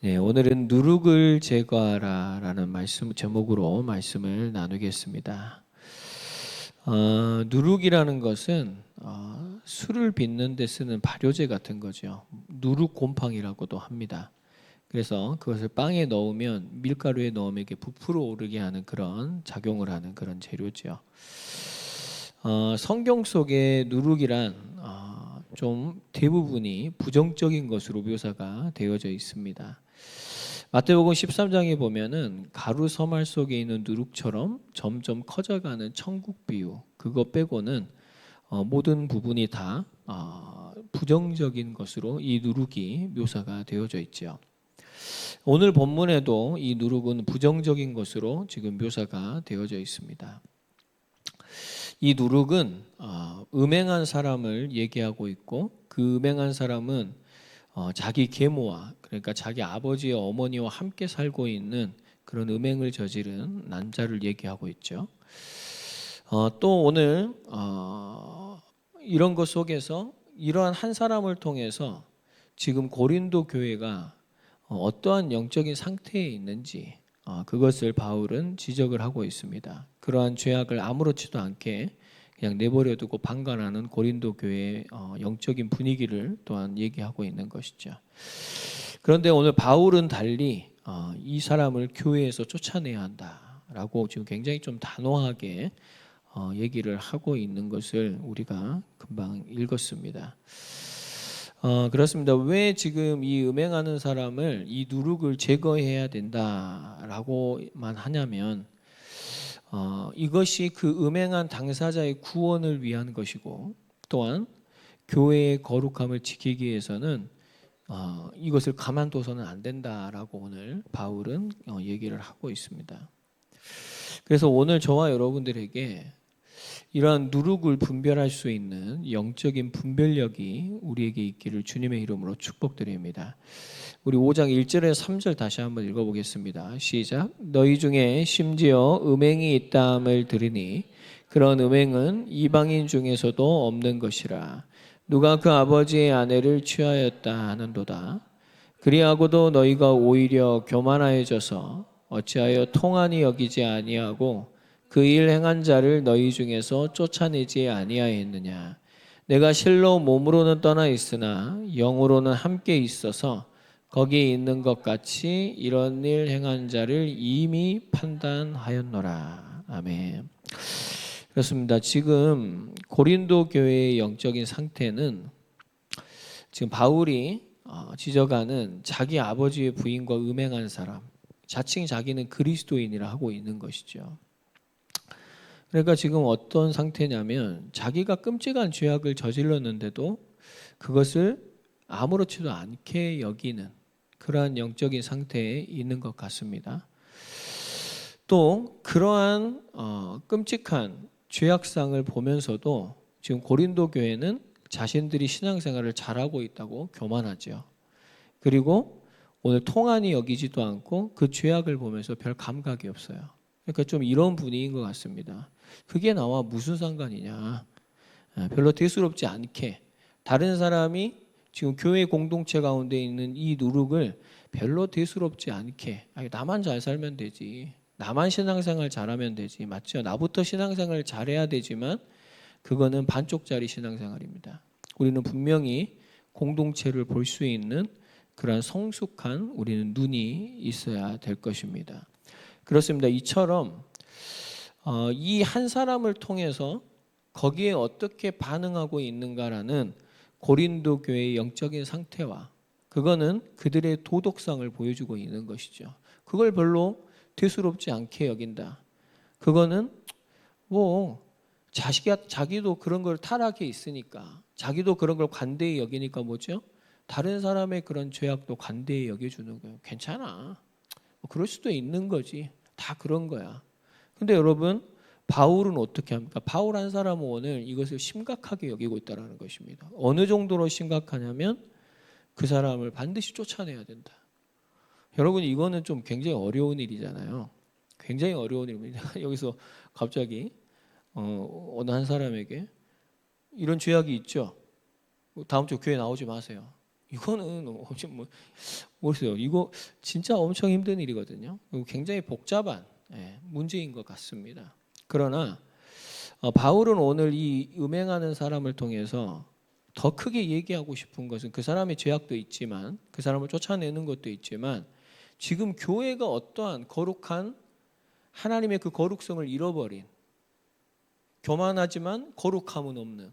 네, 오늘은 누룩을 제거하라라는 말씀 제목으로 말씀을 나누겠습니다. 누룩이라는 것은 술을 빚는 데 쓰는 발효제 같은 거죠. 누룩 곰팡이라고도 합니다. 그래서 그것을 빵에 넣으면 밀가루에 넣으면 이렇게 부풀어 오르게 하는 그런 작용을 하는 그런 재료죠. 성경 속에 누룩이란 좀 대부분이 부정적인 것으로 묘사가 되어져 있습니다. 마태복음 13장에 보면은 가루 서말 속에 있는 누룩처럼 점점 커져가는 천국 비유, 그거 빼고는 모든 부분이 다 부정적인 것으로 이 누룩이 묘사가 되어져 있죠. 오늘 본문에도 이 누룩은 부정적인 것으로 지금 묘사가 되어져 있습니다. 이 누룩은 음행한 사람을 얘기하고 있고, 그 음행한 사람은 자기 계모와, 그러니까 자기 아버지와 어머니와 함께 살고 있는 그런 음행을 저지른 남자를 얘기하고 있죠. 또 오늘 이런 것 속에서 이러한 한 사람을 통해서 지금 고린도 교회가 어떠한 영적인 상태에 있는지 그것을 바울은 지적을 하고 있습니다. 그러한 죄악을 아무렇지도 않게 그냥 내버려 두고 방관하는 고린도 교회의 영적인 분위기를 또한 얘기하고 있는 것이죠. 그런데 오늘 바울은 달리 이 사람을 교회에서 쫓아내야 한다라고 지금 굉장히 좀 단호하게 얘기를 하고 있는 것을 우리가 금방 읽었습니다. 그렇습니다. 왜 지금 이 음행하는 사람을 이 누룩을 제거해야 된다라고만 하냐면 이것이 그 음행한 당사자의 구원을 위한 것이고, 또한 교회의 거룩함을 지키기 위해서는 이것을 가만둬서는 안 된다라고 오늘 바울은 얘기를 하고 있습니다. 그래서 오늘 저와 여러분들에게 이러한 누룩을 분별할 수 있는 영적인 분별력이 우리에게 있기를 주님의 이름으로 축복드립니다. 우리 5장 1절에서 3절 다시 한번 읽어보겠습니다. 시작. 너희 중에 심지어 음행이 있다함을 들으니 그런 음행은 이방인 중에서도 없는 것이라. 누가 그 아버지의 아내를 취하였다 하는도다. 그리하고도 너희가 오히려 교만하여져서 어찌하여 통한이 여기지 아니하고 그 일 행한 자를 너희 중에서 쫓아내지 아니하였느냐. 내가 실로 몸으로는 떠나 있으나 영으로는 함께 있어서 거기에 있는 것 같이 이런 일 행한 자를 이미 판단하였노라. 아멘. 그렇습니다. 지금 고린도 교회의 영적인 상태는 지금 바울이 지적하는 자기 아버지의 부인과 음행한 사람, 자칭 자기는 그리스도인이라 하고 있는 것이죠. 그러니까 지금 어떤 상태냐면 자기가 끔찍한 죄악을 저질렀는데도 그것을 아무렇지도 않게 여기는 그러한 영적인 상태에 있는 것 같습니다. 또 그러한 끔찍한 죄악상을 보면서도 지금 고린도 교회는 자신들이 신앙생활을 잘하고 있다고 교만하죠. 그리고 오늘 통한이 여기지도 않고 그 죄악을 보면서 별 감각이 없어요. 그러니까 좀 이런 분위기인 것 같습니다. 그게 나와 무슨 상관이냐. 별로 대수롭지 않게 다른 사람이 지금 교회 공동체 가운데 있는 이 누룩을 별로 대수롭지 않게 나만 잘 살면 되지. 나만 신앙생활 잘하면 되지. 맞죠? 나부터 신앙생활 잘해야 되지만 그거는 반쪽짜리 신앙생활입니다. 우리는 분명히 공동체를 볼 수 있는 그러한 성숙한 우리는 눈이 있어야 될 것입니다. 그렇습니다. 이처럼 이 한 사람을 통해서 거기에 어떻게 반응하고 있는가라는 고린도 교회의 영적인 상태와 그거는 그들의 도덕성을 보여주고 있는 것이죠. 그걸 별로 대수롭지 않게 여긴다. 그거는 뭐 자기도 그런 걸 타락해 있으니까, 자기도 그런 걸 관대히 여기니까 뭐죠? 다른 사람의 그런 죄악도 관대히 여겨주는 거예요. 괜찮아. 뭐 그럴 수도 있는 거지. 다 그런 거야. 근데 여러분, 바울은 어떻게 합니까? 바울 한 사람은 오늘 이것을 심각하게 여기고 있다는 것입니다. 어느 정도로 심각하냐면 그 사람을 반드시 쫓아내야 된다. 여러분, 이거는 좀 굉장히 어려운 일이잖아요. 굉장히 어려운 일입니다. 여기서 갑자기 어느 한 사람에게 이런 죄악이 있죠. 다음 주 교회 나오지 마세요. 이거는 모르겠어요. 이거 진짜 엄청 힘든 일이거든요. 굉장히 복잡한 문제인 것 같습니다. 그러나 바울은 오늘 이 음행하는 사람을 통해서 더 크게 얘기하고 싶은 것은 그 사람의 죄악도 있지만 그 사람을 쫓아내는 것도 있지만 지금 교회가 어떠한 거룩한 하나님의 그 거룩성을 잃어버린 교만하지만 거룩함은 없는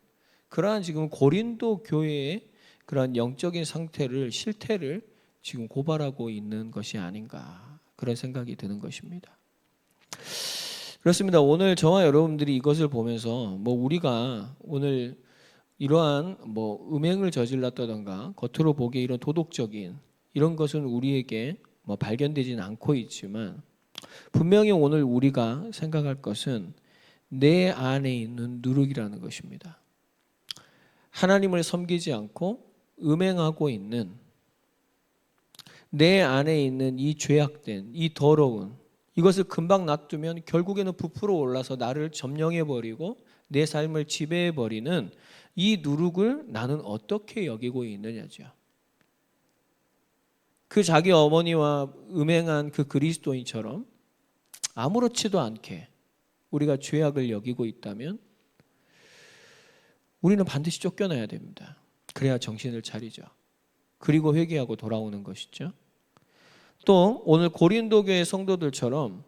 그러한 지금 고린도 교회의 그러한 영적인 상태를 실태를 지금 고발하고 있는 것이 아닌가 그런 생각이 드는 것입니다. 그렇습니다. 오늘 저와 여러분들이 이것을 보면서 우리가 오늘 이러한 음행을 저질렀다던가 겉으로 보기에 이런 도덕적인 이런 것은 우리에게 발견되지는 않고 있지만 분명히 오늘 우리가 생각할 것은 내 안에 있는 누룩이라는 것입니다. 하나님을 섬기지 않고 음행하고 있는 내 안에 있는 이 죄악된 이 더러운 이것을 금방 놔두면 결국에는 부풀어 올라서 나를 점령해버리고 내 삶을 지배해버리는 이 누룩을 나는 어떻게 여기고 있느냐죠. 그 자기 어머니와 음행한 그 그리스도인처럼 아무렇지도 않게 우리가 죄악을 여기고 있다면 우리는 반드시 쫓겨나야 됩니다. 그래야 정신을 차리죠. 그리고 회개하고 돌아오는 것이죠. 또 오늘 고린도 교회 성도들처럼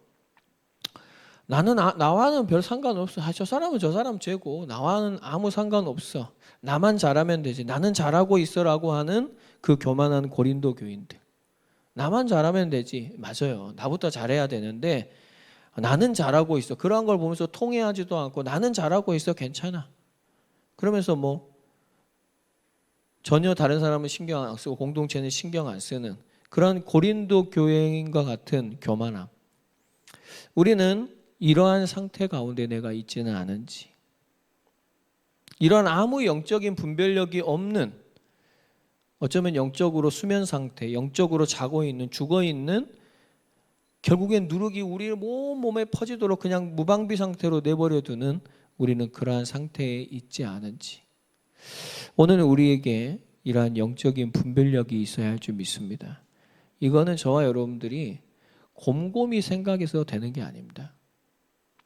나와는 별 상관없어. 저 사람은 저 사람 죄고 나와는 아무 상관없어. 나만 잘하면 되지. 나는 잘하고 있어라고 하는 그 교만한 고린도 교인들. 나만 잘하면 되지. 맞아요. 나부터 잘해야 되는데 나는 잘하고 있어. 그러한 걸 보면서 통회하지도 않고 나는 잘하고 있어. 괜찮아. 그러면서 전혀 다른 사람은 신경 안 쓰고 공동체는 신경 안 쓰는 그런 고린도 교회인과 같은 교만함. 우리는 이러한 상태 가운데 내가 있지는 않은지 이런 아무 영적인 분별력이 없는 어쩌면 영적으로 수면 상태, 영적으로 자고 있는 죽어 있는 결국엔 누룩이 우리를 몸에 퍼지도록 그냥 무방비 상태로 내버려 두는 우리는 그러한 상태에 있지 않은지 오늘 우리에게 이러한 영적인 분별력이 있어야 할 줄 믿습니다. 이거는 저와 여러분들이 곰곰이 생각해서 되는 게 아닙니다.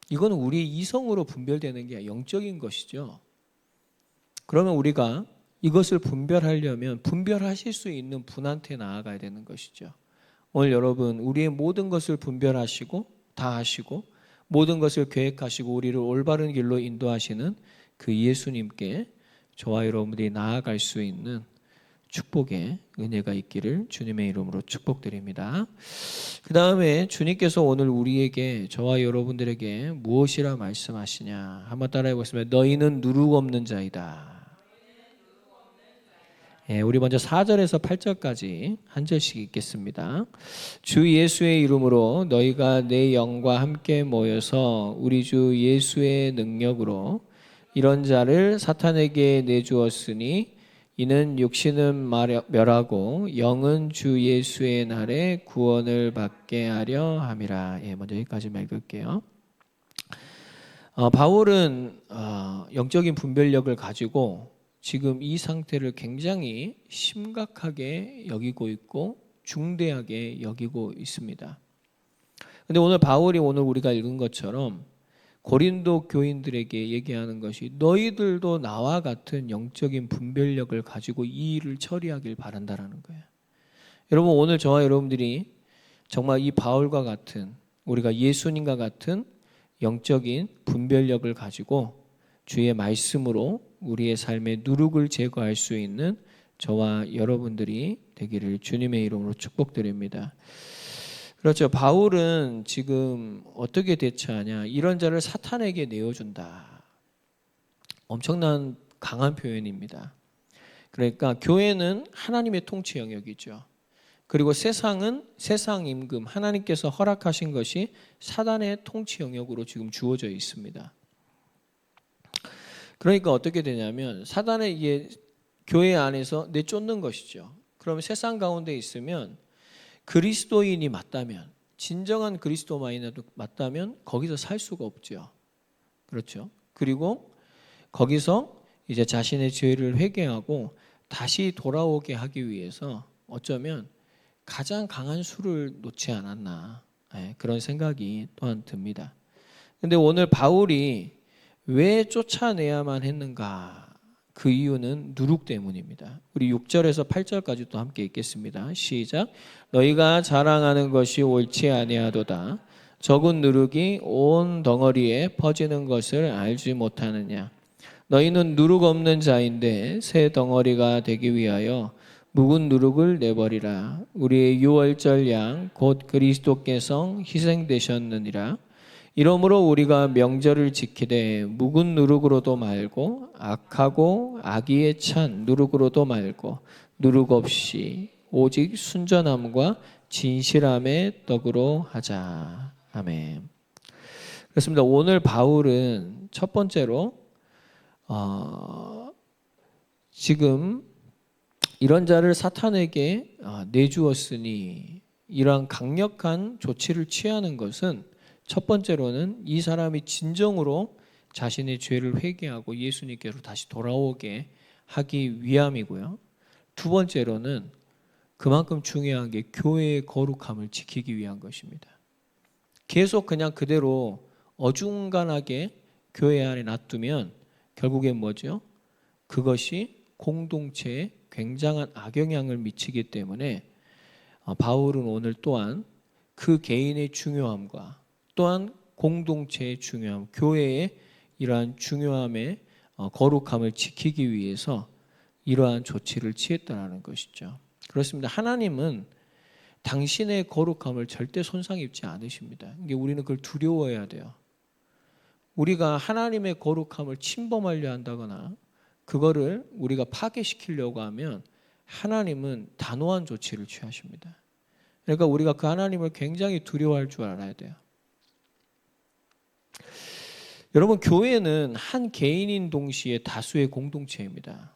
이거는 우리의 이성으로 분별되는 게 영적인 것이죠. 그러면 우리가 이것을 분별하려면 분별하실 수 있는 분한테 나아가야 되는 것이죠. 오늘 여러분 우리의 모든 것을 분별하시고 다 하시고 모든 것을 계획하시고 우리를 올바른 길로 인도하시는 그 예수님께 저와 여러분들이 나아갈 수 있는 축복의 은혜가 있기를 주님의 이름으로 축복드립니다. 그 다음에 주님께서 오늘 우리에게 저와 여러분들에게 무엇이라 말씀하시냐 한번 따라해 보겠습니다. 너희는 누룩 없는 자이다. 우리 먼저 4절에서 8절까지 한 절씩 읽겠습니다. 주 예수의 이름으로 너희가 내 영과 함께 모여서 우리 주 예수의 능력으로 이런 자를 사탄에게 내주었으니 이는 육신은 멸하고 영은 주 예수의 날에 구원을 받게 하려 함이라. 먼저 여기까지만 읽을게요. 바울은 영적인 분별력을 가지고 지금 이 상태를 굉장히 심각하게 여기고 있고 중대하게 여기고 있습니다. 그런데 오늘 바울이 오늘 우리가 읽은 것처럼 고린도 교인들에게 얘기하는 것이 너희들도 나와 같은 영적인 분별력을 가지고 이 일을 처리하길 바란다라는 거예요. 여러분 오늘 저와 여러분들이 정말 이 바울과 같은 우리가 예수님과 같은 영적인 분별력을 가지고 주의 말씀으로 우리의 삶의 누룩을 제거할 수 있는 저와 여러분들이 되기를 주님의 이름으로 축복드립니다. 그렇죠. 바울은 지금 어떻게 대처하냐. 이런 자를 사탄에게 내어준다. 엄청난 강한 표현입니다. 그러니까 교회는 하나님의 통치 영역이죠. 그리고 세상은 세상 임금, 하나님께서 허락하신 것이 사단의 통치 영역으로 지금 주어져 있습니다. 그러니까 어떻게 되냐면 사단의 이게 교회 안에서 내쫓는 것이죠. 그러면 세상 가운데 있으면 그리스도인이 맞다면 진정한 그리스도인이 맞다면 거기서 살 수가 없죠. 그렇죠. 그리고 거기서 이제 자신의 죄를 회개하고 다시 돌아오게 하기 위해서 어쩌면 가장 강한 수를 놓지 않았나, 그런 생각이 또한 듭니다. 근데 오늘 바울이 왜 쫓아내야만 했는가? 그 이유는 누룩 때문입니다. 우리 6절에서 8절까지 또 함께 읽겠습니다. 시작. 너희가 자랑하는 것이 옳지 아니하도다. 적은 누룩이 온 덩어리에 퍼지는 것을 알지 못하느냐. 너희는 누룩 없는 자인데 새 덩어리가 되기 위하여 묵은 누룩을 내버리라. 우리의 유월절 양 곧 그리스도께서 희생되셨느니라. 이러므로 우리가 명절을 지키되 묵은 누룩으로도 말고 악하고 악의에 찬 누룩으로도 말고 누룩 없이 오직 순전함과 진실함의 떡으로 하자. 아멘. 그렇습니다. 오늘 바울은 첫 번째로 지금 이런 자를 사탄에게 내주었으니 이러한 강력한 조치를 취하는 것은 첫 번째로는 이 사람이 진정으로 자신의 죄를 회개하고 예수님께로 다시 돌아오게 하기 위함이고요. 두 번째로는 그만큼 중요한 게 교회의 거룩함을 지키기 위한 것입니다. 계속 그냥 그대로 어중간하게 교회 안에 놔두면 결국엔 뭐죠? 그것이 공동체에 굉장한 악영향을 미치기 때문에 바울은 오늘 또한 그 개인의 중요함과 또한 공동체의 중요함, 교회의 이러한 중요함의 거룩함을 지키기 위해서 이러한 조치를 취했다는 것이죠. 그렇습니다. 하나님은 당신의 거룩함을 절대 손상 입지 않으십니다. 이게 우리는 그걸 두려워해야 돼요. 우리가 하나님의 거룩함을 침범하려 한다거나 그거를 우리가 파괴시키려고 하면 하나님은 단호한 조치를 취하십니다. 그러니까 우리가 그 하나님을 굉장히 두려워할 줄 알아야 돼요. 여러분, 교회는 한 개인인 동시에 다수의 공동체입니다.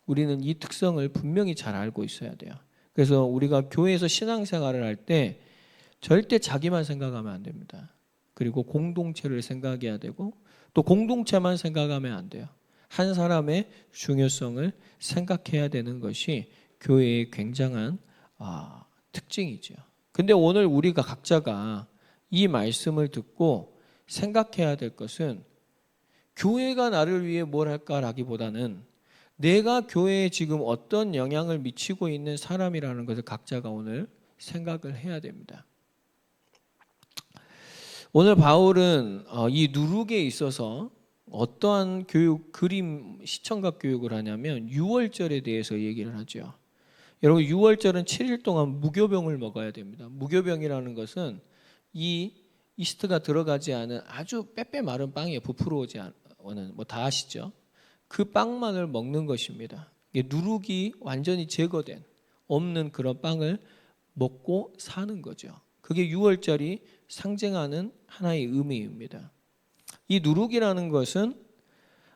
우리는 이 특성을 분명히 잘 알고 있어야 돼요. 그래서 우리가 교회에서 신앙생활을 할 때 절대 자기만 생각하면 안 됩니다. 그리고 공동체를 생각해야 되고 또 공동체만 생각하면 안 돼요. 한 사람의 중요성을 생각해야 되는 것이 교회의 굉장한 특징이죠. 근데 오늘 우리가 각자가 이 말씀을 듣고 생각해야 될 것은 교회가 나를 위해 뭘 할까라기보다는 내가 교회에 지금 어떤 영향을 미치고 있는 사람이라는 것을 각자가 오늘 생각을 해야 됩니다. 오늘 바울은 이 누룩에 있어서 어떠한 교육, 그림, 시청각 교육을 하냐면 유월절에 대해서 얘기를 하죠. 여러분, 유월절은 7일 동안 무교병을 먹어야 됩니다. 무교병이라는 것은 이 이스트가 들어가지 않은 아주 빼빼 마른 빵에 부풀어 오지 않은, 다 아시죠? 그 빵만을 먹는 것입니다. 누룩이 완전히 제거된 없는 그런 빵을 먹고 사는 거죠. 그게 유월절이 상징하는 하나의 의미입니다. 이 누룩이라는 것은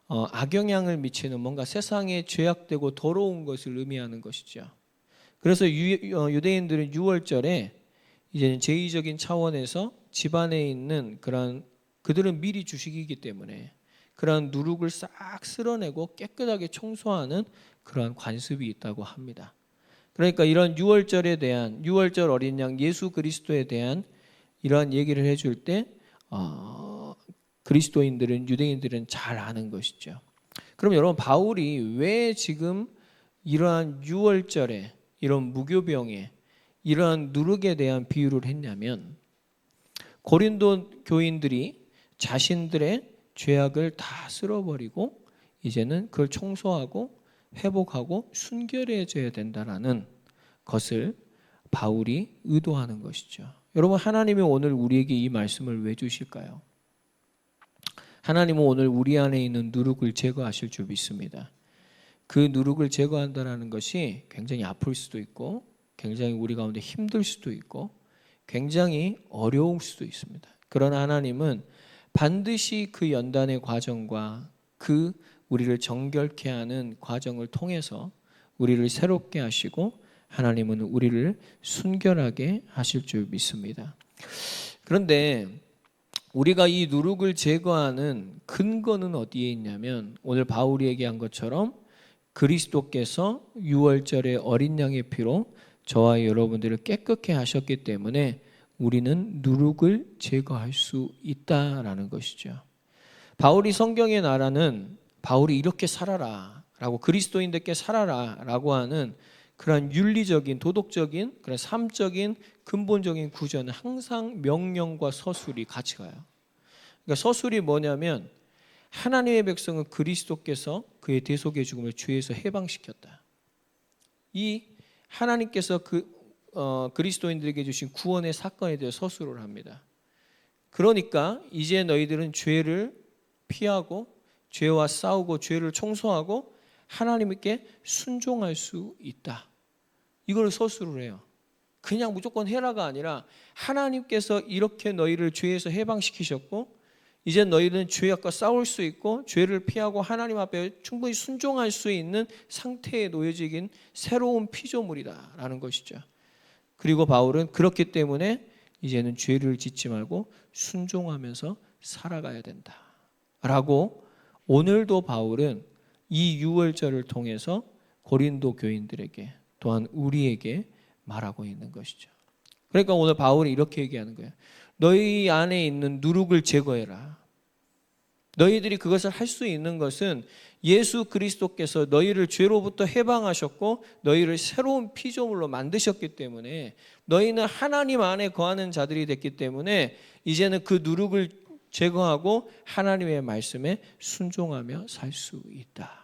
악영향을 미치는 뭔가 세상에 죄악되고 더러운 것을 의미하는 것이죠. 그래서 유대인들은 유월절에 이제 제의적인 차원에서 집안에 있는 그런 그들은 미리 주식이기 때문에 그런 누룩을 싹 쓸어내고 깨끗하게 청소하는 그러한 관습이 있다고 합니다. 그러니까 이런 유월절에 대한 유월절 어린 양 예수 그리스도에 대한 이러한 얘기를 해줄 때 그리스도인들은 유대인들은 잘 아는 것이죠. 그럼 여러분 바울이 왜 지금 이러한 유월절에 이런 무교병에 이러한 누룩에 대한 비유를 했냐면 고린도 교인들이 자신들의 죄악을 다 쓸어버리고 이제는 그걸 청소하고 회복하고 순결해져야 된다라는 것을 바울이 의도하는 것이죠. 여러분, 하나님이 오늘 우리에게 이 말씀을 왜 주실까요? 하나님은 오늘 우리 안에 있는 누룩을 제거하실 줄 믿습니다. 그 누룩을 제거한다는 것이 굉장히 아플 수도 있고 굉장히 우리 가운데 힘들 수도 있고 굉장히 어려울 수도 있습니다. 그러나 하나님은 반드시 그 연단의 과정과 그 우리를 정결케 하는 과정을 통해서 우리를 새롭게 하시고 하나님은 우리를 순결하게 하실 줄 믿습니다. 그런데 우리가 이 누룩을 제거하는 근거는 어디에 있냐면 오늘 바울이 얘기한 것처럼 그리스도께서 유월절의 어린 양의 피로 저와 여러분들을 깨끗게 하셨기 때문에 우리는 누룩을 제거할 수 있다라는 것이죠. 바울이 성경에 나라는 바울이 이렇게 살아라 라고, 그리스도인들께 살아라 라고 하는 그런 윤리적인, 도덕적인, 그런 삶적인 근본적인 구조는 항상 명령과 서술이 같이 가요. 그러니까 서술이 뭐냐면 하나님의 백성은 그리스도께서 그의 대속의 죽음을 죄에서 해방시켰다. 이 하나님께서 그리스도인들에게 주신 구원의 사건에 대해 서술을 합니다. 그러니까 이제 너희들은 죄를 피하고 죄와 싸우고 죄를 청소하고 하나님께 순종할 수 있다. 이걸 서술을 해요. 그냥 무조건 해라가 아니라 하나님께서 이렇게 너희를 죄에서 해방시키셨고 이제 너희는 죄악과 싸울 수 있고 죄를 피하고 하나님 앞에 충분히 순종할 수 있는 상태에 놓여지긴 새로운 피조물이다 라는 것이죠. 그리고 바울은 그렇기 때문에 이제는 죄를 짓지 말고 순종하면서 살아가야 된다 라고 오늘도 바울은 이 유월절을 통해서 고린도 교인들에게 또한 우리에게 말하고 있는 것이죠. 그러니까 오늘 바울이 이렇게 얘기하는 거예요. 너희 안에 있는 누룩을 제거해라. 너희들이 그것을 할 수 있는 것은 예수 그리스도께서 너희를 죄로부터 해방하셨고 너희를 새로운 피조물로 만드셨기 때문에 너희는 하나님 안에 거하는 자들이 됐기 때문에 이제는 그 누룩을 제거하고 하나님의 말씀에 순종하며 살 수 있다.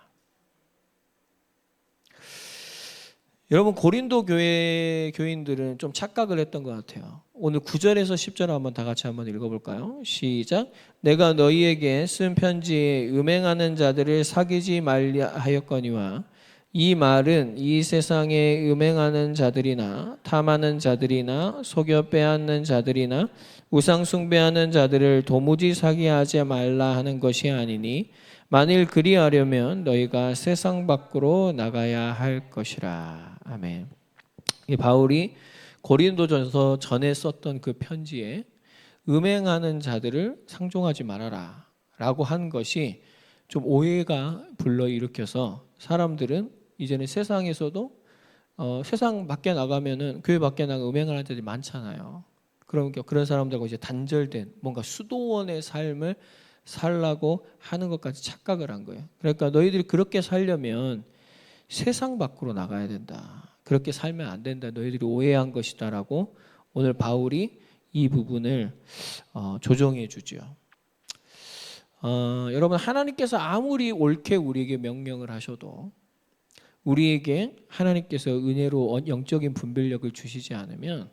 여러분, 고린도 교회 교인들은 좀 착각을 했던 것 같아요. 오늘 9절에서 10절 한번 다 같이 한번 읽어볼까요? 시작. 내가 너희에게 쓴 편지에 음행하는 자들을 사귀지 말려 하였거니와 이 말은 이 세상에 음행하는 자들이나 탐하는 자들이나 속여 빼앗는 자들이나 우상 숭배하는 자들을 도무지 사귀하지 말라 하는 것이 아니니 만일 그리하려면 너희가 세상 밖으로 나가야 할 것이라. 아멘. 바울이 고린도전서 전에 썼던 그 편지에 음행하는 자들을 상종하지 말아라 라고 한 것이 좀 오해가 불러일으켜서 사람들은 이제는 세상에서도 세상 밖에 나가면은 교회 밖에 나가 음행하는 자들이 많잖아요. 그런 사람들하고 이제 단절된 뭔가 수도원의 삶을 살라고 하는 것까지 착각을 한 거예요. 그러니까 너희들이 그렇게 살려면 세상 밖으로 나가야 된다. 그렇게 살면 안 된다. 너희들이 오해한 것이다라고 오늘 바울이 이 부분을 조정해 주죠. 여러분, 하나님께서 아무리 옳게 우리에게 명령을 하셔도 우리에게 하나님께서 은혜로 영적인 분별력을 주시지 않으면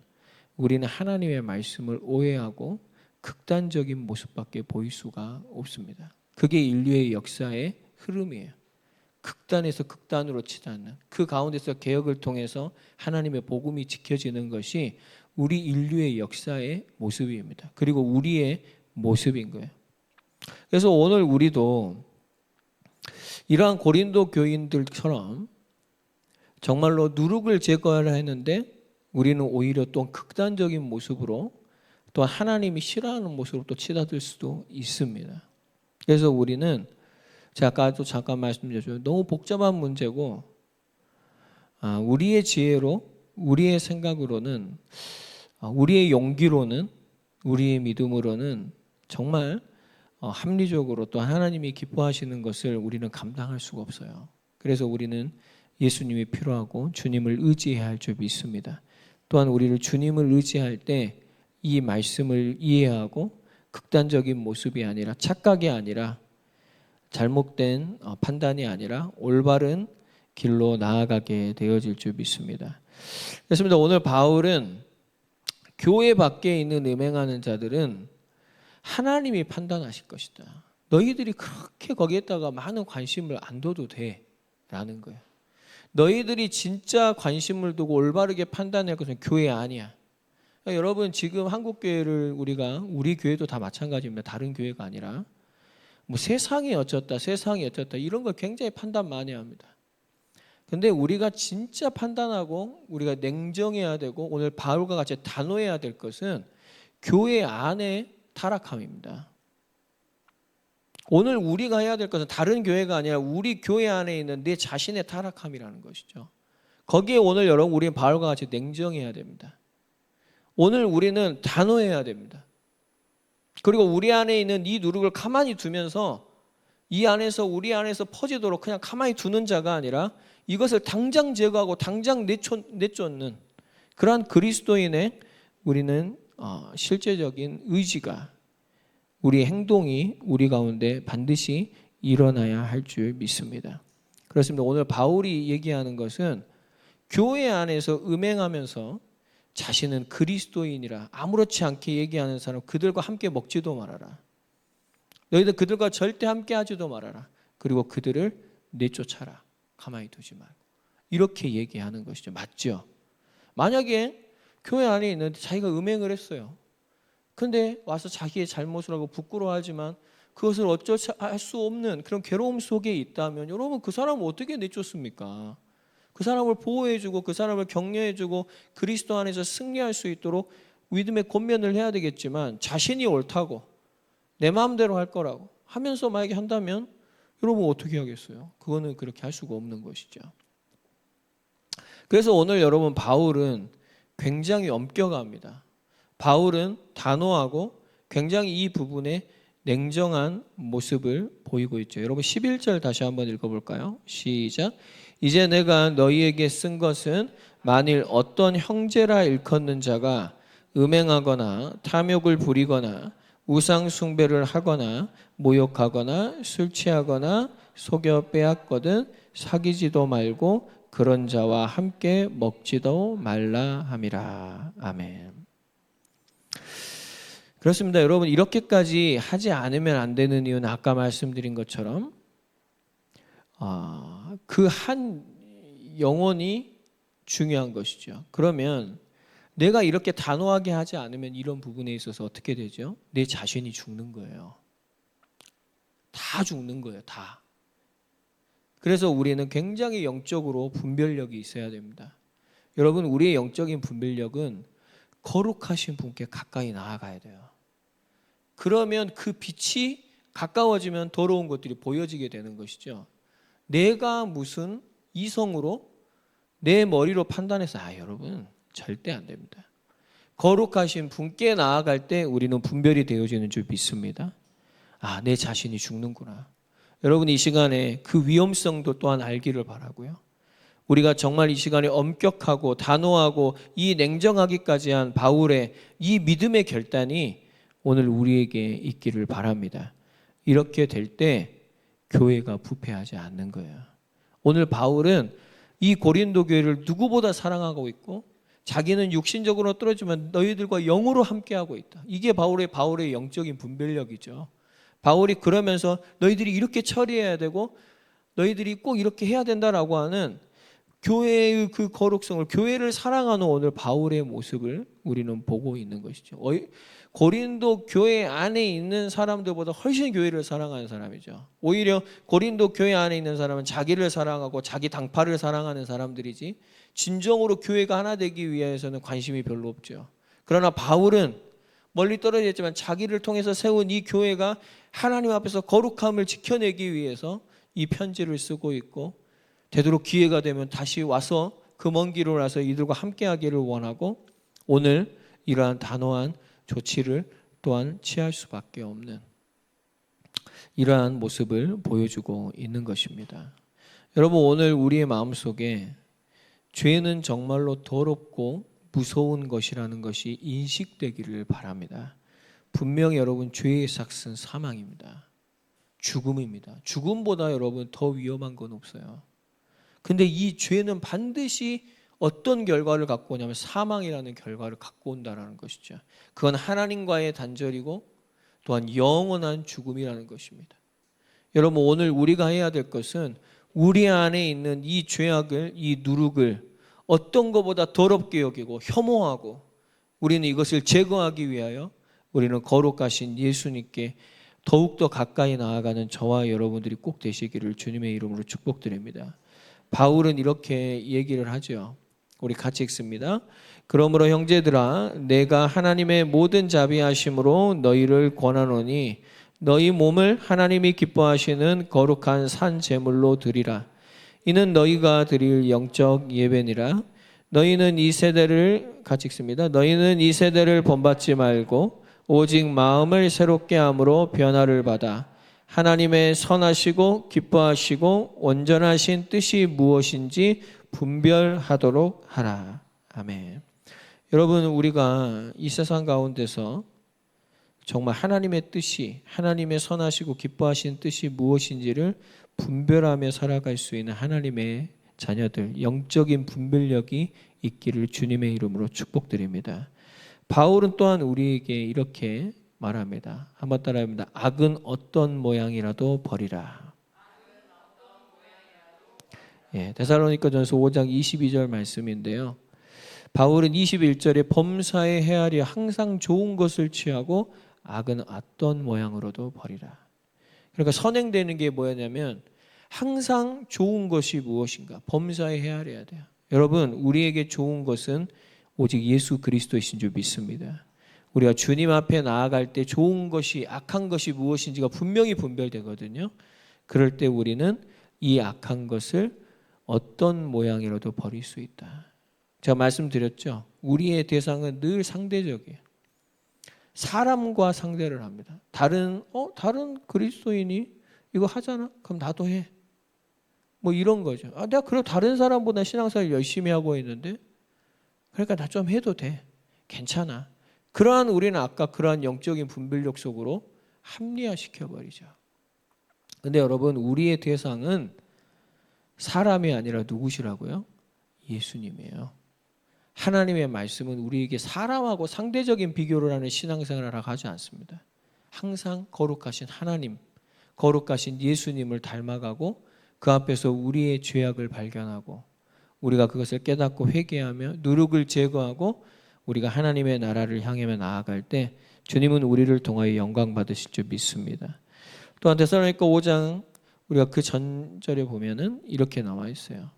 우리는 하나님의 말씀을 오해하고 극단적인 모습밖에 보일 수가 없습니다. 그게 인류의 역사의 흐름이에요. 극단에서 극단으로 치닫는 그 가운데서 개혁을 통해서 하나님의 복음이 지켜지는 것이 우리 인류의 역사의 모습입니다. 그리고 우리의 모습인 거예요. 그래서 오늘 우리도 이러한 고린도 교인들처럼 정말로 누룩을 제거하려 했는데 우리는 오히려 또 극단적인 모습으로 또 하나님이 싫어하는 모습으로 또 치닫을 수도 있습니다. 그래서 우리는 제가 아까도 잠깐 말씀드렸죠. 너무 복잡한 문제고 우리의 지혜로 우리의 생각으로는 우리의 용기로는 우리의 믿음으로는 정말 합리적으로 또 하나님이 기뻐하시는 것을 우리는 감당할 수가 없어요. 그래서 우리는 예수님이 필요하고 주님을 의지해야 할 줄 믿습니다. 또한 우리를 주님을 의지할 때 이 말씀을 이해하고 극단적인 모습이 아니라 착각이 아니라 잘못된 판단이 아니라 올바른 길로 나아가게 되어질 줄 믿습니다. 그렇습니다. 오늘 바울은 교회 밖에 있는 음행하는 자들은 하나님이 판단하실 것이다. 너희들이 그렇게 거기에다가 많은 관심을 안 둬도 돼 라는 거예요. 너희들이 진짜 관심을 두고 올바르게 판단할 것은 교회 아니야. 그러니까 여러분, 지금 한국교회를 우리 교회도 다 마찬가지입니다. 다른 교회가 아니라 뭐 세상이 어쩌다 이런 걸 굉장히 판단 많이 합니다. 근데 우리가 진짜 판단하고 우리가 냉정해야 되고 오늘 바울과 같이 단호해야 될 것은 교회 안의 타락함입니다. 오늘 우리가 해야 될 것은 다른 교회가 아니라 우리 교회 안에 있는 내 자신의 타락함이라는 것이죠. 거기에 오늘 여러분 우리는 바울과 같이 냉정해야 됩니다. 오늘 우리는 단호해야 됩니다. 그리고 우리 안에 있는 이 누룩을 가만히 두면서 이 안에서 우리 안에서 퍼지도록 그냥 가만히 두는 자가 아니라 이것을 당장 제거하고 당장 내쫓는 그러한 그리스도인의 우리는 실제적인 의지가 우리 행동이 우리 가운데 반드시 일어나야 할 줄 믿습니다. 그렇습니다. 오늘 바울이 얘기하는 것은 교회 안에서 음행하면서 자신은 그리스도인이라 아무렇지 않게 얘기하는 사람 그들과 함께 먹지도 말아라. 너희들 그들과 절대 함께 하지도 말아라. 그리고 그들을 내쫓아라. 가만히 두지 말고. 이렇게 얘기하는 것이죠. 맞죠? 만약에 교회 안에 있는데 자기가 음행을 했어요. 근데 와서 자기의 잘못을 하고 부끄러워하지만 그것을 어쩔 수 없는 그런 괴로움 속에 있다면 여러분 그 사람을 어떻게 내쫓습니까? 그 사람을 보호해주고 그 사람을 격려해주고 그리스도 안에서 승리할 수 있도록 믿음의 권면을 해야 되겠지만 자신이 옳다고 내 마음대로 할 거라고 하면서 만약에 한다면 여러분 어떻게 하겠어요? 그거는 그렇게 할 수가 없는 것이죠. 그래서 오늘 여러분 바울은 굉장히 엄격합니다. 바울은 단호하고 굉장히 이 부분에 냉정한 모습을 보이고 있죠. 여러분 11절 다시 한번 읽어볼까요? 시작. 이제 내가 너희에게 쓴 것은 만일 어떤 형제라 일컫는 자가 음행하거나 탐욕을 부리거나 우상 숭배를 하거나 모욕하거나 술 취하거나 속여 빼앗거든 사귀지도 말고 그런 자와 함께 먹지도 말라 함이라. 아멘. 그렇습니다. 여러분 이렇게까지 하지 않으면 안 되는 이유는 아까 말씀드린 것처럼 그 한 영혼이 중요한 것이죠. 그러면 내가 이렇게 단호하게 하지 않으면 이런 부분에 있어서 어떻게 되죠? 내 자신이 죽는 거예요. 다 죽는 거예요. 다. 그래서 우리는 굉장히 영적으로 분별력이 있어야 됩니다. 여러분 우리의 영적인 분별력은 거룩하신 분께 가까이 나아가야 돼요. 그러면 그 빛이 가까워지면 더러운 것들이 보여지게 되는 것이죠. 내가 무슨 이성으로 내 머리로 판단해서 여러분 절대 안 됩니다. 거룩하신 분께 나아갈 때 우리는 분별이 되어지는 줄 믿습니다. 내 자신이 죽는구나. 여러분 이 시간에 그 위험성도 또한 알기를 바라고요. 우리가 정말 이 시간에 엄격하고 단호하고 이 냉정하기까지 한 바울의 이 믿음의 결단이 오늘 우리에게 있기를 바랍니다. 이렇게 될 때 교회가 부패하지 않는 거예요. 오늘 바울은 이 고린도 교회를 누구보다 사랑하고 있고 자기는 육신적으로 떨어지면 너희들과 영으로 함께하고 있다. 이게 바울의 영적인 분별력이죠. 바울이 그러면서 너희들이 이렇게 처리해야 되고 너희들이 꼭 이렇게 해야 된다라고 하는 교회의 그 거룩성을, 교회를 사랑하는 오늘 바울의 모습을 우리는 보고 있는 것이죠. 고린도 교회 안에 있는 사람들보다 훨씬 교회를 사랑하는 사람이죠. 오히려 고린도 교회 안에 있는 사람은 자기를 사랑하고 자기 당파를 사랑하는 사람들이지 진정으로 교회가 하나 되기 위해서는 관심이 별로 없죠. 그러나 바울은 멀리 떨어져 있지만 자기를 통해서 세운 이 교회가 하나님 앞에서 거룩함을 지켜내기 위해서 이 편지를 쓰고 있고 되도록 기회가 되면 다시 와서 그 먼 길을 와서 이들과 함께하기를 원하고 오늘 이러한 단호한 조치를 또한 취할 수밖에 없는 이러한 모습을 보여주고 있는 것입니다. 여러분 오늘 우리의 마음속에 죄는 정말로 더럽고 무서운 것이라는 것이 인식되기를 바랍니다. 분명히 여러분 죄의 삭은 사망입니다. 죽음입니다. 죽음보다 여러분 더 위험한 건 없어요. 근데 이 죄는 반드시 어떤 결과를 갖고 오냐면 사망이라는 결과를 갖고 온다는 것이죠. 그건 하나님과의 단절이고 또한 영원한 죽음이라는 것입니다. 여러분 오늘 우리가 해야 될 것은 우리 안에 있는 이 죄악을, 이 누룩을 어떤 것보다 더럽게 여기고 혐오하고 우리는 이것을 제거하기 위하여 우리는 거룩하신 예수님께 더욱더 가까이 나아가는 저와 여러분들이 꼭 되시기를 주님의 이름으로 축복드립니다. 바울은 이렇게 얘기를 하죠. 우리 같이 읽습니다. 그러므로 형제들아 내가 하나님의 모든 자비하심으로 너희를 권하노니 너희 몸을 하나님이 기뻐하시는 거룩한 산 제물로 드리라. 이는 너희가 드릴 영적 예배니라. 너희는 이 세대를 같이 읽습니다. 너희는 이 세대를 본받지 말고 오직 마음을 새롭게 함으로 변화를 받아 하나님의 선하시고 기뻐하시고 온전하신 뜻이 무엇인지 분별하도록 하라. 아멘. 여러분, 우리가 이 세상 가운데서 정말 하나님의 뜻이, 하나님의 선하시고 기뻐하신 뜻이 무엇인지를 분별하며 살아갈 수 있는 하나님의 자녀들, 영적인 분별력이 있기를 주님의 이름으로 축복드립니다. 바울은 또한 우리에게 이렇게 말합니다. 한번 따라합니다. 악은 어떤 모양이라도 버리라. 데살로니가전서 5장 22절 말씀인데요. 바울은 21절에 범사에 헤아려 항상 좋은 것을 취하고 악은 어떤 모양으로도 버리라. 그러니까 선행되는 게 뭐냐면 항상 좋은 것이 무엇인가 범사에 헤아려야 돼요. 여러분, 우리에게 좋은 것은 오직 예수 그리스도이신 줄 믿습니다. 우리가 주님 앞에 나아갈 때 좋은 것이 악한 것이 무엇인지가 분명히 분별되거든요. 그럴 때 우리는 이 악한 것을 어떤 모양이라도 버릴 수 있다. 제가 말씀드렸죠. 우리의 대상은 늘 상대적이에요. 사람과 상대를 합니다. 다른 그리스도인이 이거 하잖아? 그럼 나도 해. 뭐 이런 거죠. 내가 그럼 다른 사람보다 신앙생활 열심히 하고 있는데 그러니까 나 좀 해도 돼. 괜찮아. 그러한 우리는 아까 그러한 영적인 분별력 속으로 합리화시켜버리죠. 근데 여러분, 우리의 대상은 사람이 아니라 누구시라고요? 예수님이에요. 하나님의 말씀은 우리에게 사람하고 상대적인 비교를 하는 신앙생활을 하지 않습니다. 항상 거룩하신 하나님, 거룩하신 예수님을 닮아가고 그 앞에서 우리의 죄악을 발견하고 우리가 그것을 깨닫고 회개하며 누룩을 제거하고 우리가 하나님의 나라를 향해 나아갈 때 주님은 우리를 통하여 영광 받으실 줄 믿습니다. 또한 데살로니가 5장 우리가 그 전절에 보면은 이렇게 나와 있어요.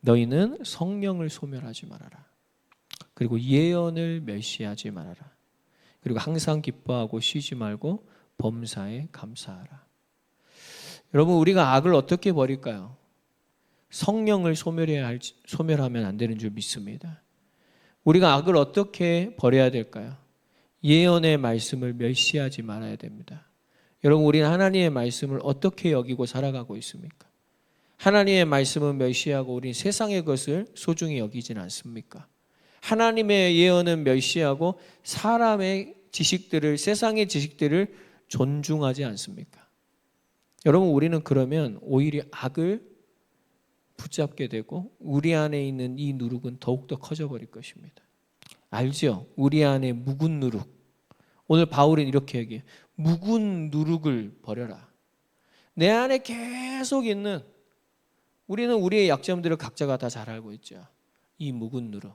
너희는 성령을 소멸하지 말아라. 그리고 예언을 멸시하지 말아라. 그리고 항상 기뻐하고 쉬지 말고 범사에 감사하라. 여러분, 우리가 악을 어떻게 버릴까요? 성령을 소멸하면 안 되는 줄 믿습니다. 우리가 악을 어떻게 버려야 될까요? 예언의 말씀을 멸시하지 말아야 됩니다. 여러분, 우리는 하나님의 말씀을 어떻게 여기고 살아가고 있습니까? 하나님의 말씀을 멸시하고 우리는 세상의 것을 소중히 여기진 않습니까? 하나님의 예언은 멸시하고 사람의 지식들을, 세상의 지식들을 존중하지 않습니까? 여러분, 우리는 그러면 오히려 악을 붙잡게 되고 우리 안에 있는 이 누룩은 더욱더 커져버릴 것입니다. 알죠? 우리 안에 묵은 누룩. 오늘 바울은 이렇게 얘기해요. 묵은 누룩을 버려라. 내 안에 계속 있는, 우리는 우리의 약점들을 각자가 다 잘 알고 있죠. 이 묵은 누룩.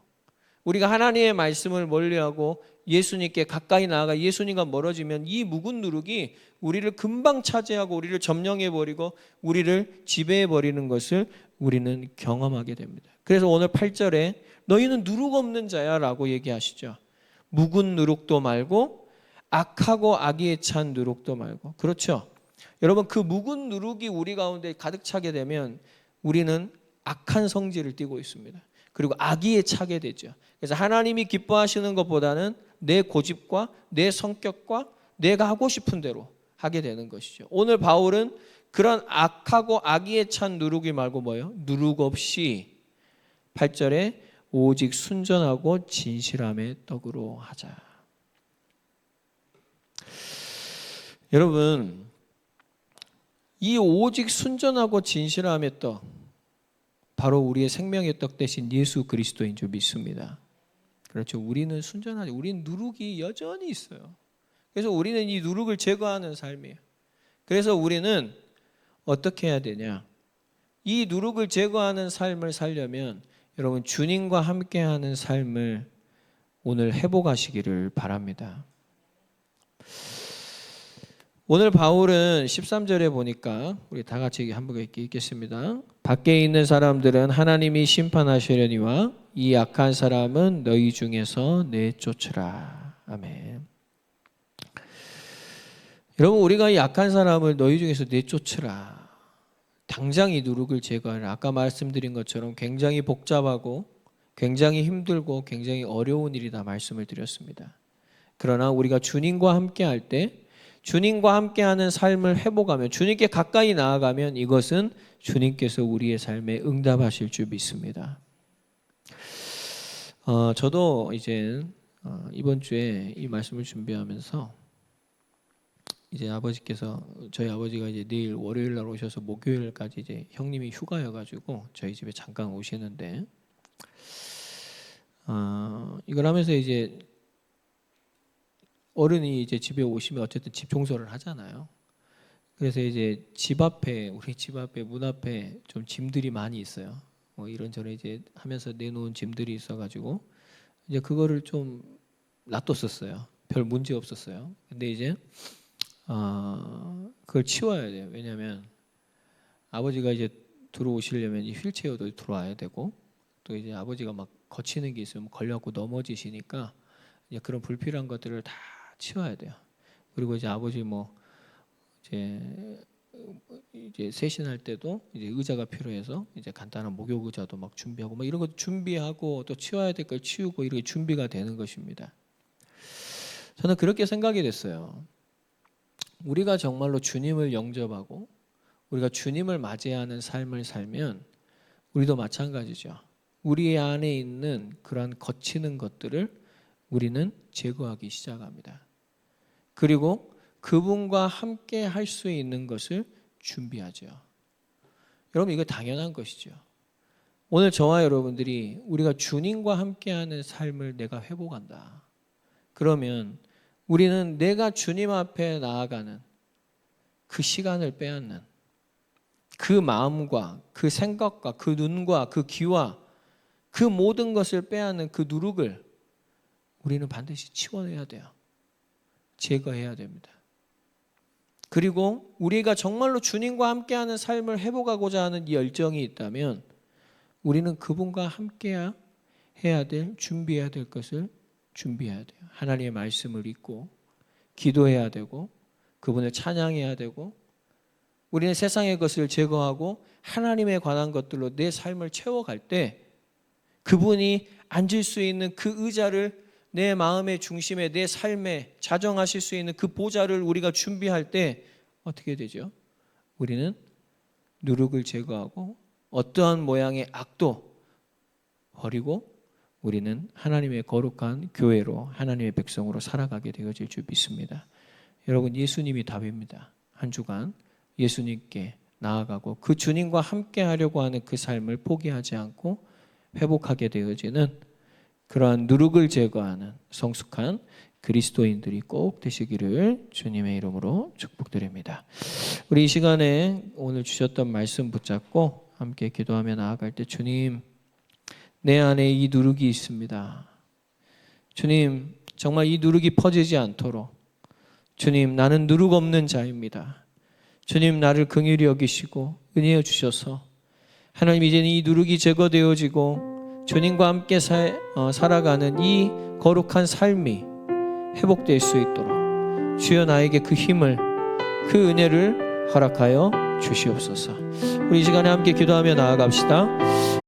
우리가 하나님의 말씀을 멀리하고 예수님께 가까이 나아가 예수님과 멀어지면 이 묵은 누룩이 우리를 금방 차지하고 우리를 점령해버리고 우리를 지배해버리는 것을 우리는 경험하게 됩니다. 그래서 오늘 8절에 너희는 누룩 없는 자야 라고 얘기하시죠. 묵은 누룩도 말고 악하고 악의에 찬 누룩도 말고. 그렇죠. 여러분, 그 묵은 누룩이 우리 가운데 가득 차게 되면 우리는 악한 성질을 띠고 있습니다. 그리고 악의에 차게 되죠. 그래서 하나님이 기뻐하시는 것보다는 내 고집과 내 성격과 내가 하고 싶은 대로 하게 되는 것이죠. 오늘 바울은 그런 악하고 악의에 찬 누룩이 말고 뭐예요? 누룩 없이 8절에 오직 순전하고 진실함의 떡으로 하자. 여러분, 이 오직 순전하고 진실함의 떡, 바로 우리의 생명의 떡 대신 예수 그리스도인 줄 믿습니다. 그렇죠. 우리는 순전하죠. 우리는 누룩이 여전히 있어요. 그래서 우리는 이 누룩을 제거하는 삶이에요. 그래서 우리는 어떻게 해야 되냐? 이 누룩을 제거하는 삶을 살려면 여러분, 주님과 함께하는 삶을 오늘 회복하시기를 바랍니다. 오늘 바울은 13절에 보니까 우리 다 같이 한번 읽겠습니다. 밖에 있는 사람들은 하나님이 심판하시려니와 이 악한 사람은 너희 중에서 내쫓으라. 아멘. 여러분, 우리가 이 약한 사람을 너희 중에서 내쫓으라. 당장 이 누룩을 제거하라. 아까 말씀드린 것처럼 굉장히 복잡하고 굉장히 힘들고 굉장히 어려운 일이다 말씀을 드렸습니다. 그러나 우리가 주님과 함께 할 때, 주님과 함께하는 삶을 회복하면, 주님께 가까이 나아가면 이것은 주님께서 우리의 삶에 응답하실 줄 믿습니다. 저도 이제 이번 주에 이 말씀을 준비하면서 이제 저희 아버지가 이제 내일 월요일 날 오셔서 목요일까지 이제 형님이 휴가여가지고 저희 집에 잠깐 오시는데, 이걸 하면서 이제 어른이 이제 집에 오시면 어쨌든 집 청소를 하잖아요. 그래서 이제 우리 집 앞에 문 앞에 좀 짐들이 많이 있어요. 이런저런 이제 하면서 내놓은 짐들이 있어가지고 이제 그거를 좀 놔뒀었어요. 별 문제 없었어요. 근데 이제 그걸 치워야 돼요. 왜냐하면 아버지가 이제 들어오시려면 이 휠체어도 들어와야 되고, 또 이제 아버지가 막 거치는 게 있으면 걸려갖고 넘어지시니까 이제 그런 불필요한 것들을 다 치워야 돼요. 그리고 이제 아버지 이제 세신할 때도 이제 의자가 필요해서 이제 간단한 목욕 의자도 막 준비하고 막 이런 거 준비하고 또 치워야 될 걸 치우고 이렇게 준비가 되는 것입니다. 저는 그렇게 생각이 됐어요. 우리가 정말로 주님을 영접하고 우리가 주님을 맞이하는 삶을 살면 우리도 마찬가지죠. 우리 안에 있는 그러한 거치는 것들을 우리는 제거하기 시작합니다. 그리고 그분과 함께 할 수 있는 것을 준비하죠. 여러분, 이거 당연한 것이죠. 오늘 저와 여러분들이 우리가 주님과 함께하는 삶을 내가 회복한다. 그러면 우리는 내가 주님 앞에 나아가는 그 시간을 빼앗는 그 마음과 그 생각과 그 눈과 그 귀와 그 모든 것을 빼앗는 그 누룩을 우리는 반드시 치워내야 돼요. 제거해야 됩니다. 그리고 우리가 정말로 주님과 함께하는 삶을 회복하고자 하는 이 열정이 있다면 우리는 그분과 함께 해야 될, 준비해야 될 것을 준비해야 돼요. 하나님의 말씀을 읽고 기도해야 되고 그분을 찬양해야 되고, 우리는 세상의 것을 제거하고 하나님에 관한 것들로 내 삶을 채워갈 때 그분이 앉을 수 있는 그 의자를 내 마음의 중심에, 내 삶에 자정하실 수 있는 그 보좌를 우리가 준비할 때 어떻게 되죠? 우리는 누룩을 제거하고 어떠한 모양의 악도 버리고 우리는 하나님의 거룩한 교회로, 하나님의 백성으로 살아가게 되어질 줄 믿습니다. 여러분, 예수님이 답입니다. 한 주간 예수님께 나아가고 그 주님과 함께 하려고 하는 그 삶을 포기하지 않고 회복하게 되어지는 그러한 누룩을 제거하는 성숙한 그리스도인들이 꼭 되시기를 주님의 이름으로 축복드립니다. 우리 이 시간에 오늘 주셨던 말씀 붙잡고 함께 기도하며 나아갈 때, 주님, 내 안에 이 누룩이 있습니다. 주님, 정말 이 누룩이 퍼지지 않도록, 주님, 나는 누룩 없는 자입니다. 주님, 나를 긍휼히 여기시고 은혜여 주셔서 하나님, 이제는 이 누룩이 제거되어지고 주님과 함께 살아가는 이 거룩한 삶이 회복될 수 있도록 주여 나에게 그 힘을, 그 은혜를 허락하여 주시옵소서. 우리 이 시간에 함께 기도하며 나아갑시다.